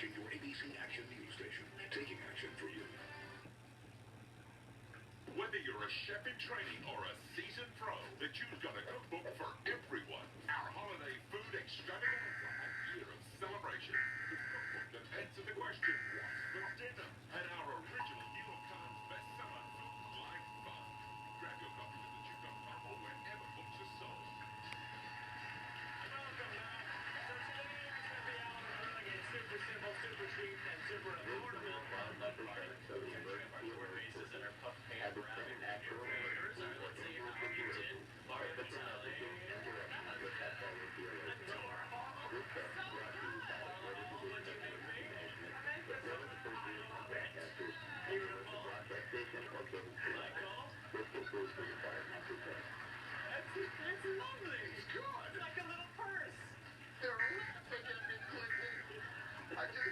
watching your ABC Action News station, taking action for you. Whether you're a chef in training or a seasoned pro, the Jew's got a cookbook for everyone. Our holiday food extravaganza and year of celebration. The cookbook that answers the question, what's for dinner? And our original New York Times bestseller, Food Like Fun. Grab your copy at thejew.com or wherever books are sold. Welcome back. So today is happy hour running a super simple, super cheap, and super affordable potluck party. We are chef our board bases and our puff pan around your neighbors. Let's see how you did. Mario Vitale. Adorable. So good. What'd you think, me? Beautiful. Michael. That's lovely. It's good. It's like a little purse. They're laughing at me, Clinton. I just